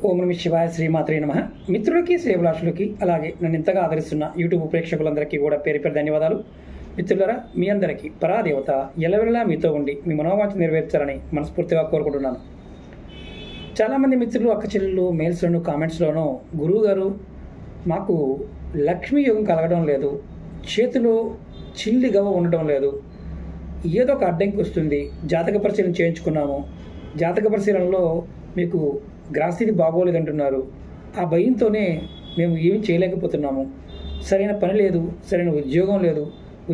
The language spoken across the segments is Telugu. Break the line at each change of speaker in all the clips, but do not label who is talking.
ఓం నమః శివాయ, శ్రీమాత్రే నమః. మిత్రులకి, శ్రేయభిలాషులకి, అలాగే నన్ను ఇంతగా ఆదరిస్తున్న యూట్యూబ్ ప్రేక్షకులందరికీ కూడా పేరు పేరు ధన్యవాదాలు. మిత్రులారా, మీ అందరికీ పరాదేవత ఎల్లవెల్లా మీతో ఉండి మీ మనోవాంఛ నెరవేర్చాలని మనస్ఫూర్తిగా కోరుకుంటున్నాను. చాలామంది మిత్రులు, అక్క చెల్లెళ్ళు మెయిల్స్లోను, కామెంట్స్లోనూ గురువుగారు మాకు లక్ష్మీ యోగం కలగడం లేదు, చేతిలో చిల్లి గవ్వ ఉండడం లేదు, ఏదో ఒక అడ్డంకి వస్తుంది, జాతక పరిశీలన చేయించుకున్నాము, జాతక పరిశీలనలో మీకు గ్రహస్థితి బాగోలేదంటున్నారు, ఆ భయంతోనే మేము ఏమీ చేయలేకపోతున్నాము, సరైన పని లేదు, సరైన ఉద్యోగం లేదు,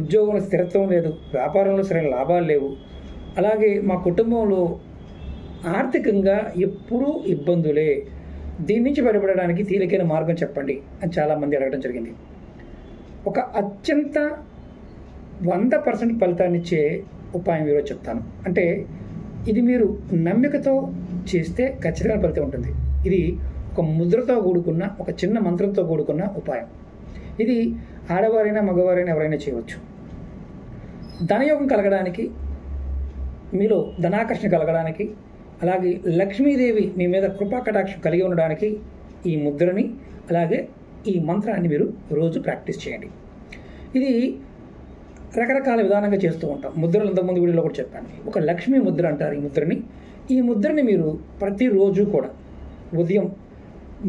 ఉద్యోగంలో స్థిరత్వం లేదు, వ్యాపారంలో సరైన లాభాలు లేవు, అలాగే మా కుటుంబంలో ఆర్థికంగా ఎప్పుడూ ఇబ్బందులే, దీని నుంచి బయటపడడానికి తేలికైన మార్గం చెప్పండి అని చాలామంది అడగడం జరిగింది. ఒక అత్యంత 100% ఫలితాన్ని ఇచ్చే ఉపాయం ఈరోజు చెప్తాను. అంటే ఇది మీరు నమ్మికతో చేస్తే ఖచ్చితంగా ఫలితం ఉంటుంది. ఇది ఒక ముద్రతో కూడుకున్న, ఒక చిన్న మంత్రంతో కూడుకున్న ఉపాయం. ఇది ఆడవారైనా మగవారైనా ఎవరైనా చేయవచ్చు. ధనయోగం కలగడానికి, మీలో ధనాకర్షణ కలగడానికి, అలాగే లక్ష్మీదేవి మీ మీద కృపా కటాక్షం కలిగి ఉండడానికి ఈ ముద్రని, అలాగే ఈ మంత్రాన్ని మీరు రోజు ప్రాక్టీస్ చేయండి. ఇది రకరకాల విధానంగా చేస్తూ ఉంటాం. ముద్రలు ఇంతకుముందు వీడియోలో కూడా చెప్పాను. ఒక లక్ష్మీ ముద్ర అంటారు ఈ ముద్రని మీరు ప్రతిరోజు కూడా ఉదయం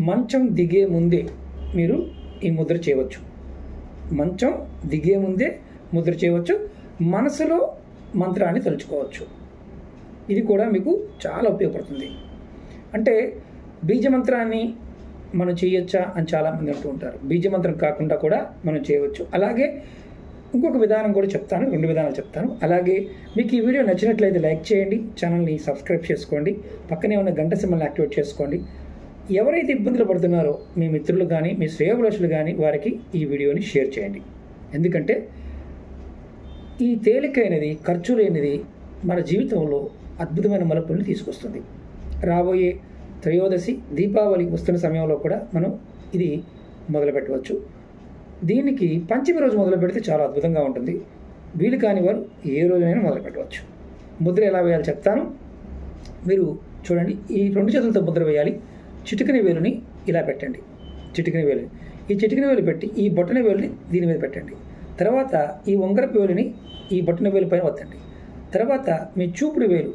మంచం దిగే ముందే మీరు ఈ ముద్ర చేయవచ్చు. మంచం దిగే ముందే ముద్ర చేయవచ్చు. మనసులో మంత్రాన్ని తలుచుకోవచ్చు. ఇది కూడా మీకు చాలా ఉపయోగపడుతుంది. అంటే బీజమంత్రాన్ని మనం చేయొచ్చా అని చాలామంది అంటూ ఉంటారు. బీజమంత్రం కాకుండా కూడా మనం చేయవచ్చు. అలాగే ఇంకొక విధానం కూడా చెప్తాను, 2 విధానాలు చెప్తాను. అలాగే మీకు ఈ వీడియో నచ్చినట్లయితే లైక్ చేయండి, ఛానల్ని సబ్స్క్రైబ్ చేసుకోండి, పక్కనే ఉన్న గంట సింబల్ని యాక్టివేట్ చేసుకోండి. ఎవరైతే ఇబ్బందులు పడుతున్నారో మీ మిత్రులు కానీ, మీ శ్రేయోభిలాషులు కానీ, వారికి ఈ వీడియోని షేర్ చేయండి. ఎందుకంటే ఈ తేలికైనది, ఖర్చు లేనిది మన జీవితంలో అద్భుతమైన మలుపుల్ని తీసుకొస్తుంది. రాబోయే త్రయోదశి, దీపావళి వస్తున్న సమయంలో కూడా మనం ఇది మొదలుపెట్టవచ్చు. దీనికి పంచమి రోజు మొదలు పెడితే చాలా అద్భుతంగా ఉంటుంది. వీలు కాని వారు ఏ రోజైనా మొదలు పెట్టవచ్చు. ముద్ర ఎలా వేయాలో చెప్తాను. మీరు చూడండి, ఈ 2 చేతులతో ముద్ర వేయాలి. చిటికని వేలుని ఇలా పెట్టండి. చిటికని వేలుని ఈ చిటికని వేలు పెట్టి ఈ బొట్టన వేలుని దీని మీద పెట్టండి. తర్వాత ఈ ఉంగరపు వేలుని ఈ బొట్టన వేలు పైన వత్తండి. తర్వాత మీ చూపుడు వేలు,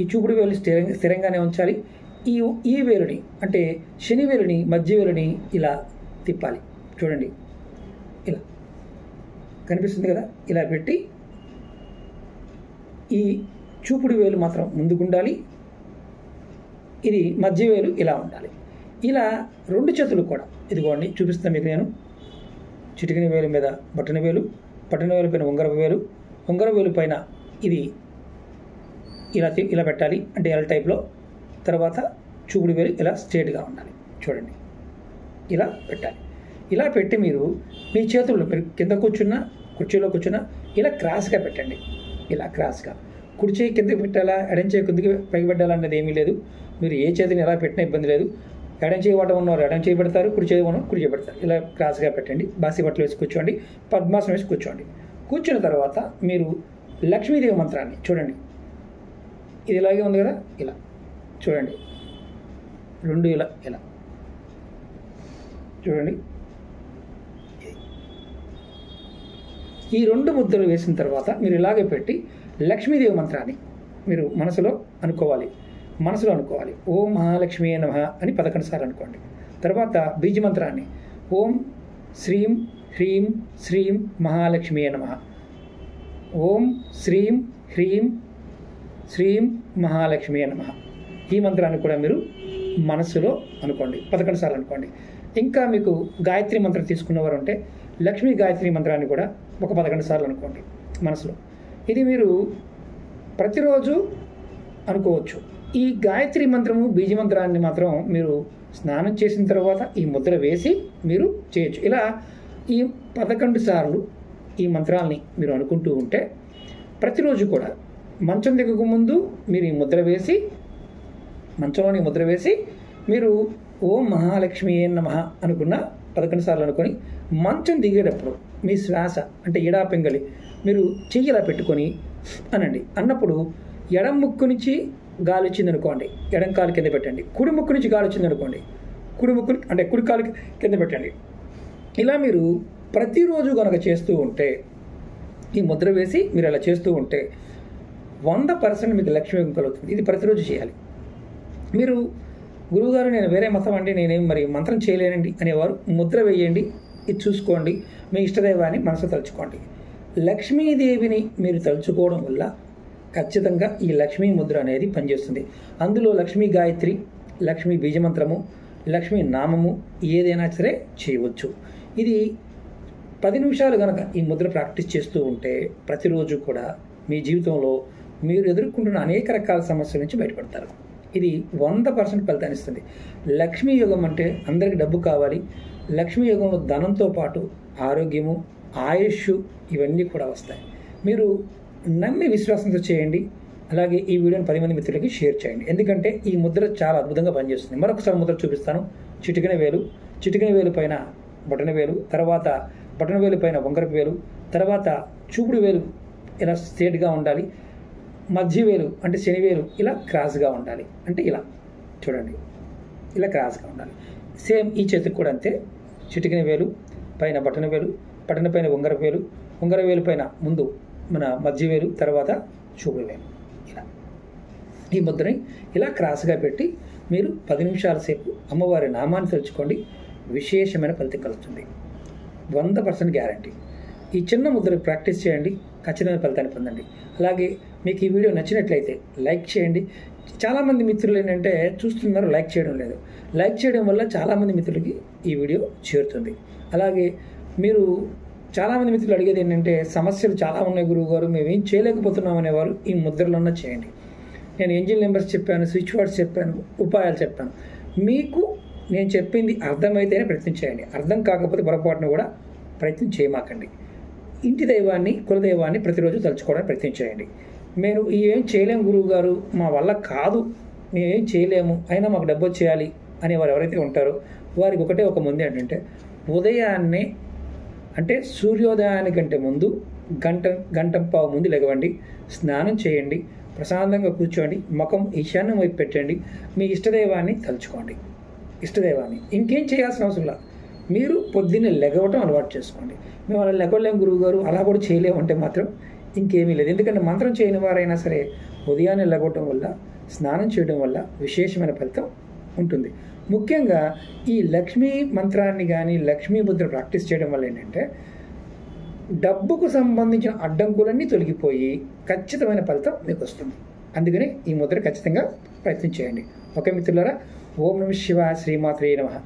ఈ చూపుడు వేలు స్థిరంగానే ఉంచాలి. ఈ వేలుని, అంటే శని వేలుని, మధ్య వేలుని ఇలా తిప్పాలి. చూడండి, ఇలా కనిపిస్తుంది కదా, ఇలా పెట్టి ఈ చూపుడు వేలు మాత్రం ముందుకుండాలి, ఇది మధ్య వేలు ఇలా ఉండాలి. ఇలా 2 చేతులు కూడా ఇదిగోండి చూపిస్తాను మీకు నేను. చిటికిన వేలు మీద బొట్టన వేలు, బొట్టన వేలు పైన ఉంగరపు వేలు, ఉంగరపు వేలు పైన ఇది ఇలా పెట్టాలి, అంటే ఎల్ టైప్లో. తర్వాత చూపుడు వేలు ఇలా స్ట్రేట్గా ఉండాలి. చూడండి, ఇలా పెట్టాలి. ఇలా పెట్టి మీరు మీ చేతుల్లో, మీరు కింద కూర్చున్నా, కుర్చీలో కూర్చున్నా, ఇలా క్రాస్గా పెట్టండి. ఇలా క్రాస్గా. కుడి చేయి కిందకి పెట్టాలా, ఎడం చేయి కిందకి పైకి పెట్టాలా అనేది ఏమీ లేదు. మీరు ఏ చేతిని ఎలా పెట్టినా ఇబ్బంది లేదు. ఎడం చేయి వాటం ఉన్నవారు ఎడం చేయి పెడతారు, కుడి చేయి ఉన్నవారు కుడి చేయి పెడతారు. ఇలా క్రాస్గా పెట్టండి. బాసి బట్టలు వేసి కూర్చోండి, పద్మాసనం వేసి కూర్చోండి. కూర్చున్న తర్వాత మీరు లక్ష్మీదేవి మంత్రాన్ని చూడండి. ఇది ఇలాగే ఉంది కదా, ఇలా చూడండి. 2 ఇలా చూడండి. ఈ 2 ముద్రలు వేసిన తర్వాత మీరు ఇలాగే పెట్టి లక్ష్మీదేవి మంత్రాన్ని మీరు మనసులో అనుకోవాలి. ఓం మహాలక్ష్మీ నమః అని 11 సార్లు అనుకోండి. తర్వాత బీజమంత్రాన్ని ఓం శ్రీం హ్రీం శ్రీం మహాలక్ష్మీ నమః, ఓం శ్రీం హ్రీం శ్రీం మహాలక్ష్మీ నమః. ఈ మంత్రాన్ని కూడా మీరు మనస్సులో అనుకోండి, 11 సార్లు అనుకోండి. ఇంకా మీకు గాయత్రి మంత్రం తీసుకున్నవారు ఉంటే లక్ష్మీ గాయత్రి మంత్రాన్ని కూడా ఒక 11 సార్లు అనుకోండి మనసులో. ఇది మీరు ప్రతిరోజు అనుకోవచ్చు. ఈ గాయత్రి మంత్రము, బీజమంత్రాన్ని మాత్రం మీరు స్నానం చేసిన తర్వాత ఈ ముద్ర వేసి మీరు చేయొచ్చు. ఇలా ఈ 11 సార్లు ఈ మంత్రాల్ని మీరు అనుకుంటూ ఉంటే ప్రతిరోజు కూడా మంచం దిగక ముందు మీరు ఈ ముద్ర వేసి, మంచంలోని ముద్ర వేసి మీరు ఓం మహాలక్ష్మీ నమః అనుకున్న 11 సార్లు అనుకొని మంచం దిగేటప్పుడు మీ శ్వాస, అంటే ఎడాపెంగలి, మీరు చెయ్యి ఇలా పెట్టుకొని అనండి. అన్నప్పుడు ఎడం ముక్కు నుంచి గాలి వచ్చింది అనుకోండి, ఎడం కాలు కింద పెట్టండి. కుడి ముక్కు నుంచి గాలి వచ్చింది అనుకోండి, కుడి ముక్కు అంటే కుడి కాలు కింద పెట్టండి. ఇలా మీరు ప్రతిరోజు కనుక చేస్తూ ఉంటే, ఈ ముద్ర వేసి మీరు అలా చేస్తూ ఉంటే 100% మీకు లక్ష్మీ యోగం కలుగుతుంది. ఇది ప్రతిరోజు చేయాలి. మీరు గురువుగారు నేను వేరే మతం అండి, నేనేం మరి మంత్రం చేయలేనండి అనేవారు ముద్ర వేయండి, ఇది చూసుకోండి. మీ ఇష్టదైవాన్ని మనసు తలుచుకోండి. లక్ష్మీదేవిని మీరు తలుచుకోవడం వల్ల ఖచ్చితంగా ఈ లక్ష్మీ ముద్ర అనేది పనిచేస్తుంది. అందులో లక్ష్మీ గాయత్రి, లక్ష్మీ బీజమంత్రము, లక్ష్మీ నామము ఏదైనా సరే చేయవచ్చు. ఇది 10 నిమిషాలు కనుక ఈ ముద్ర ప్రాక్టీస్ చేస్తూ ఉంటే ప్రతిరోజు కూడా మీ జీవితంలో మీరు ఎదుర్కొంటున్న అనేక రకాల సమస్యల నుంచి బయటపడతారు. ఇది 100% ఫలితాన్ని ఇస్తుంది. లక్ష్మీ యోగం అంటే అందరికి డబ్బు కావాలి. లక్ష్మీ యోగంలో ధనంతో పాటు ఆరోగ్యము, ఆయుష్ ఇవన్నీ కూడా వస్తాయి. మీరు నమ్మి విశ్వాసంతో చేయండి. అలాగే ఈ వీడియోని 10 మంది మిత్రులకి షేర్ చేయండి. ఎందుకంటే ఈ ముద్ర చాలా అద్భుతంగా పనిచేస్తుంది. మరొకసారి ముద్ర చూపిస్తాను. చిటికెన వేలు, చిటికెన వేలు పైన బొటన వేలు, తర్వాత బొటన వేలు పైన వంకరపు వేలు, తర్వాత చూపుడు వేలు ఇలా స్ట్రేట్గా ఉండాలి. మధ్య వేలు అంటే శనివేలు ఇలా క్రాస్గా ఉండాలి. అంటే ఇలా చూడండి, ఇలా క్రాస్గా ఉండాలి. సేమ్ ఈ చేతికి కూడా అంతే. చిటికెన వేలు పైన బటన వేలు, బటన పైన ఉంగరపు వేలు, ఉంగర వేలు పైన ముందు మన మధ్య వేలు, తర్వాత చూపుడు వేలు. ఇలా ఈ ముద్రని ఇలా క్రాస్గా పెట్టి మీరు 10 నిమిషాల సేపు అమ్మవారి నామాన్ని తలుచుకోండి. విశేషమైన ఫలితం కలుగుతుంది. 100% గ్యారంటీ. ఈ చిన్న ముద్ర ప్రాక్టీస్ చేయండి, ఖచ్చితమైన ఫలితాన్ని పొందండి. అలాగే మీకు ఈ వీడియో నచ్చినట్లయితే లైక్ చేయండి. చాలామంది మిత్రులు ఏంటంటే చూస్తున్నారు, లైక్ చేయడం లేదు. లైక్ చేయడం వల్ల చాలామంది మిత్రులకి ఈ వీడియో చేరుతుంది. అలాగే మీరు చాలామంది మిత్రులు అడిగేది ఏంటంటే సమస్యలు చాలా ఉన్నాయి గురువుగారు, మేమేం చేయలేకపోతున్నాం అనేవారు ఈ ముద్రలన్నా చేయండి. నేను ఏంజిల్ నెంబర్స్ చెప్పాను, స్విచ్ వర్డ్స్ చెప్పాను, ఉపాయాలు చెప్పాను. మీకు నేను చెప్పింది అర్థమైతేనే ప్రయత్నం చేయండి. అర్థం కాకపోతే పొరపాటున కూడా ప్రయత్నం చేయమాకండి. ఇంటి దైవాన్ని, కులదైవాన్ని ప్రతిరోజు తలుచుకోవడానికి ప్రయత్నం చేయండి. మేము ఏం చేయలేము గురువుగారు, మా వల్ల కాదు, మేమేం చేయలేము, అయినా మాకు డబ్బు చేయాలి అనేవారు ఎవరైతే ఉంటారో వారికి ఒకటే ఒక ముందే ఏంటంటే ఉదయాన్నే అంటే సూర్యోదయానికంటే ముందు గంట పావు ముందు లెగవండి, స్నానం చేయండి, ప్రశాంతంగా కూర్చోండి, ముఖం ఈశాన్యం వైపు పెట్టండి, మీ ఇష్టదైవాన్ని తలుచుకోండి. ఇష్టదైవాన్ని ఇంకేం చేయాల్సిన అవసరం లేదు. మీరు పొద్దున్నే లెగవటం అలవాటు చేసుకోండి. మేము అలా లెగవలేము గురువుగారు, అలా కూడా చేయలేము అంటే మాత్రం ఇంకేమీ లేదు. ఎందుకంటే మంత్రం చేయని వారైనా సరే ఉదయాన్నే లెగవటం వల్ల, స్నానం చేయడం వల్ల విశేషమైన ఫలితం ఉంటుంది. ముఖ్యంగా ఈ లక్ష్మీ మంత్రాన్ని కానీ లక్ష్మీ ముద్ర ప్రాక్టీస్ చేయడం వల్ల ఏంటంటే డబ్బుకు సంబంధించిన అడ్డంకులన్నీ తొలగిపోయి ఖచ్చితమైన ఫలితం మీకు వస్తుంది. అందుకని ఈ ముద్ర ఖచ్చితంగా ప్రయత్నం చేయండి. ఓకే మిత్రులారా, ఓం నమః శివాయ, శ్రీమాత్రే నమః.